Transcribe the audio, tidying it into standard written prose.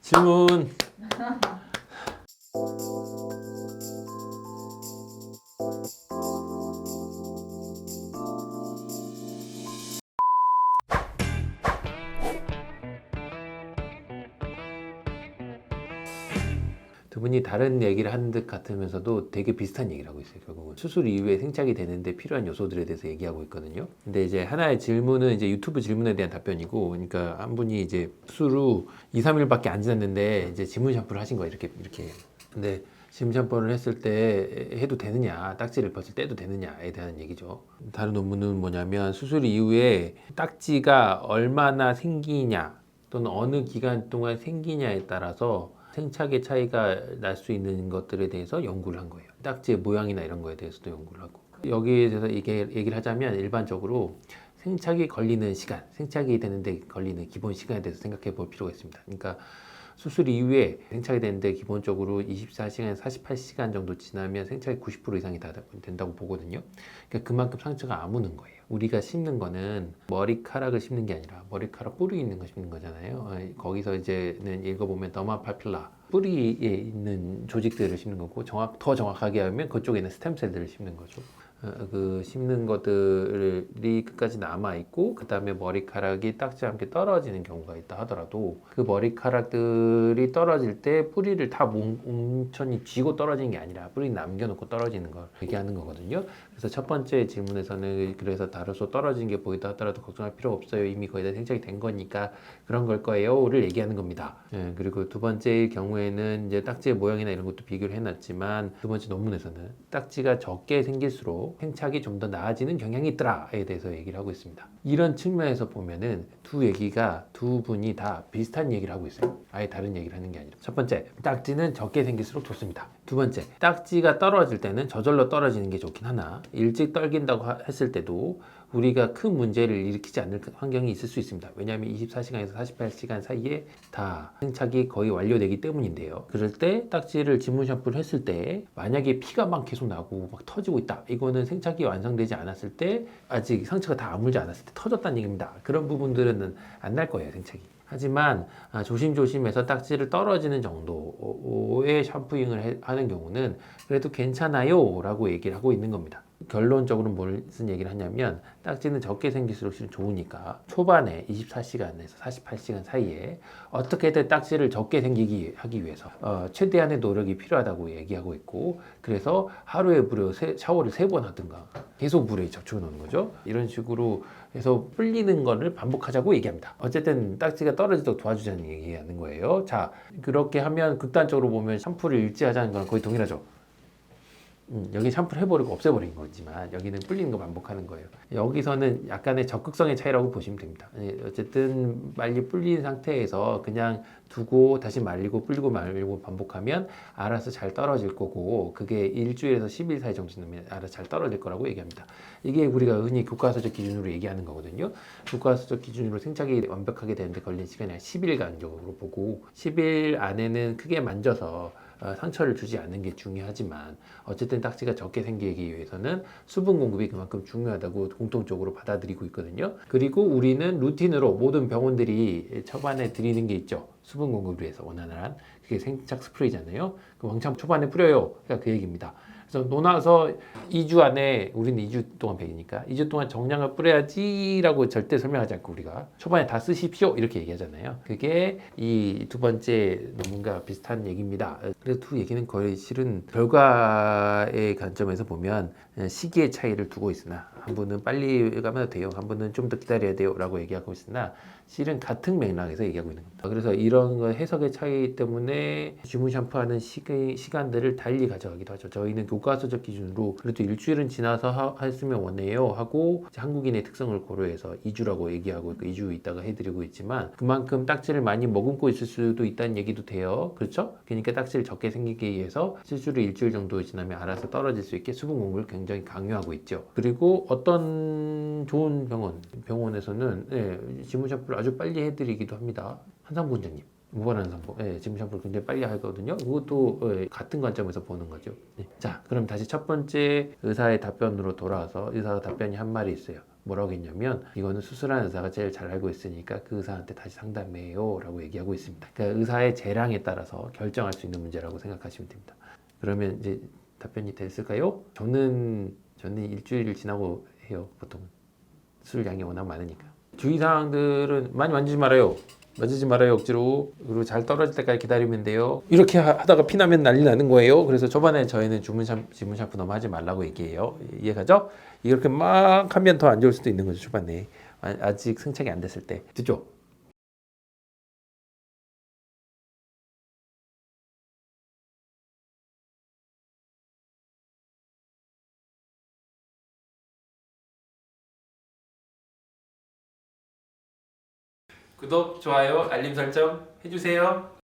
질문. 두 분이 다른 얘기를 하는 듯 같으면서도 되게 비슷한 얘기를 하고 있어요. 결국은 수술 이후에 생착이 되는데 필요한 요소들에 대해서 얘기하고 있거든요. 근데 이제 하나의 질문은 이제 유튜브 질문에 대한 답변이고, 그러니까 한 분이 이제 수술 후 2, 3일밖에 안 지났는데 이제 지문 샴푸를 하신 거예요. 이렇게. 근데 지문 샴푸를 했을 때 해도 되느냐, 딱지를 벗을 때도 되느냐에 대한 얘기죠. 다른 논문은 뭐냐면 수술 이후에 딱지가 얼마나 생기냐 또는 어느 기간 동안 생기냐에 따라서 생착의 차이가 날 수 있는 것들에 대해서 연구를 한 거예요. 딱지의 모양이나 이런 거에 대해서도 연구를 하고. 여기에 대해서 이게 얘기를 하자면 일반적으로 생착이 걸리는 시간, 생착이 되는데 걸리는 기본 시간에 대해서 생각해 볼 필요가 있습니다. 그러니까 수술 이후에 생착이 되는데 기본적으로 24시간, 48시간 정도 지나면 생착이 90% 이상이 다 된다고 보거든요. 그러니까 그만큼 상처가 아무는 거예요. 우리가 심는 거는 머리카락을 심는 게 아니라 머리카락 뿌리 있는 거 심는 거잖아요. 거기서 이제는 읽어보면 더마 파필라 뿌리에 있는 조직들을 심는 거고, 더 정확하게 하면 그쪽에 있는 스템셀들을 심는 거죠. 그 심는 것들이 끝까지 남아 있고, 그 다음에 머리카락이 딱지와 함께 떨어지는 경우가 있다 하더라도 그 머리카락들이 떨어질 때 뿌리를 다 온천히 쥐고 떨어지는 게 아니라 뿌리 남겨놓고 떨어지는 걸 얘기하는 거거든요. 그래서 첫 번째 질문에서는 그래서 다르소 떨어지는 게 보이다 하더라도 걱정할 필요 없어요. 이미 거의 다 생착이 된 거니까 그런 걸 거예요를 얘기하는 겁니다. 그리고 두 번째 경우에는 이제 딱지의 모양이나 이런 것도 비교를 해놨지만, 두 번째 논문에서는 딱지가 적게 생길수록 생착이 좀 더 나아지는 경향이 있더라에 대해서 얘기를 하고 있습니다. 이런 측면에서 보면은 두 분이 다 비슷한 얘기를 하고 있어요. 아예 다른 얘기를 하는 게 아니라. 첫 번째, 딱지는 적게 생길수록 좋습니다. 두 번째, 딱지가 떨어질 때는 저절로 떨어지는 게 좋긴 하나 일찍 떨긴다고 했을 때도 우리가 큰 문제를 일으키지 않을 환경이 있을 수 있습니다. 왜냐하면 24시간에서 48시간 사이에 다 생착이 거의 완료되기 때문인데요. 그럴 때 딱지를 지문 샴푸를 했을 때 만약에 피가 막 계속 나고 막 터지고 있다, 이거는 생착이 완성되지 않았을 때, 아직 상처가 다 아물지 않았을 때 터졌다는 얘기입니다. 그런 부분들은 안 날 거예요, 생착이. 하지만 조심조심해서 딱지를 떨어지는 정도의 샴푸잉을 하는 경우는 그래도 괜찮아요 라고 얘기를 하고 있는 겁니다. 결론적으로 무슨 얘기를 하냐면, 딱지는 적게 생길수록 좋으니까 초반에 24시간에서 48시간 사이에 어떻게든 딱지를 적게 생기게 하기 위해서 최대한의 노력이 필요하다고 얘기하고 있고, 그래서 하루에 무려 샤워를 3번 하든가 계속 물에 적셔 놓는 거죠. 이런 식으로 해서 불리는 거를 반복하자고 얘기합니다. 어쨌든 딱지가 떨어지도록 도와주자는 얘기하는 거예요. 자, 그렇게 하면 극단적으로 보면 샴푸를 일지하자는 거랑 거의 동일하죠. 여기 샴푸를 해버리고 없애버린 거지만 여기는 불리는 거 반복하는 거예요. 여기서는 약간의 적극성의 차이라고 보시면 됩니다. 어쨌든 말리 불린 상태에서 그냥 두고 다시 말리고 불리고 말리고 반복하면 알아서 잘 떨어질 거고, 그게 일주일에서 10일 사이 정도 되면 알아서 잘 떨어질 거라고 얘기합니다. 이게 우리가 흔히 교과서적 기준으로 얘기하는 거거든요. 교과서적 기준으로 생착이 완벽하게 되는데 걸린 시간이 한 10일간 정도로 보고, 10일 안에는 크게 만져서 상처를 주지 않는 게 중요하지만, 어쨌든 딱지가 적게 생기기 위해서는 수분 공급이 그만큼 중요하다고 공통적으로 받아들이고 있거든요. 그리고 우리는 루틴으로 모든 병원들이 초반에 드리는 게 있죠. 수분 공급을 위해서 원활한, 그게 생착 스프레이잖아요. 그 왕창 초반에 뿌려요. 그러니까 그 얘기입니다. 그래서 놓아서 2주 안에, 우리는 2주 동안 배기니까 2주 동안 정량을 뿌려야지라고 절대 설명하지 않고 우리가 초반에 다 쓰십시오 이렇게 얘기하잖아요. 그게 이 두 번째 논문과 비슷한 얘기입니다. 그래서 두 얘기는 거의 실은 결과의 관점에서 보면 시기의 차이를 두고 있으나, 한 분은 빨리 가면 돼요, 한 분은 좀 더 기다려야 돼요 라고 얘기하고 있으나 실은 같은 맥락에서 얘기하고 있는 겁니다. 그래서 이런 거 해석의 차이 때문에 주문 샴푸하는 시간들을 달리 가져가기도 하죠. 저희는 교과서적 기준으로 그래도 일주일은 지나서 했으면 원해요 하고, 한국인의 특성을 고려해서 2주라고 얘기하고 있고 2주 있다가 해드리고 있지만, 그만큼 딱지를 많이 머금고 있을 수도 있다는 얘기도 돼요. 그렇죠? 그러니까 딱지를 적게 생기기 위해서 실수로 일주일 정도 지나면 알아서 떨어질 수 있게 수분 공급을 굉장히 강요하고 있죠. 그리고 어떤 좋은 병원에서는 지문 샴푸를 아주 빨리 해드리기도 합니다. 한상부 원장님, 무관한 상부, 지문 샴푸를 굉장히 빨리 하거든요. 그것도 같은 관점에서 보는 거죠. 자, 그럼 다시 첫 번째 의사의 답변으로 돌아와서 의사가 답변이 한 말이 있어요. 뭐라고 했냐면 이거는 수술한 의사가 제일 잘 알고 있으니까 그 의사한테 다시 상담해요 라고 얘기하고 있습니다. 그러니까 의사의 재량에 따라서 결정할 수 있는 문제라고 생각하시면 됩니다. 그러면 이제 답변이 됐을까요? 저는 일주일 지나고 해요. 보통 수술량이 워낙 많으니까. 주의사항들은 많이 만지지 말아요. 만지지 말아요 억지로. 그리고 잘 떨어질 때까지 기다리면 돼요. 이렇게 하다가 피나면 난리 나는 거예요. 그래서 초반에 저희는 지문 샴푸 너무 하지 말라고 얘기해요. 이해가죠? 이렇게 막 하면 더 안 좋을 수도 있는 거죠. 초반에 아직 승착이 안 됐을 때. 됐죠? 구독, 좋아요, 알림 설정 해주세요.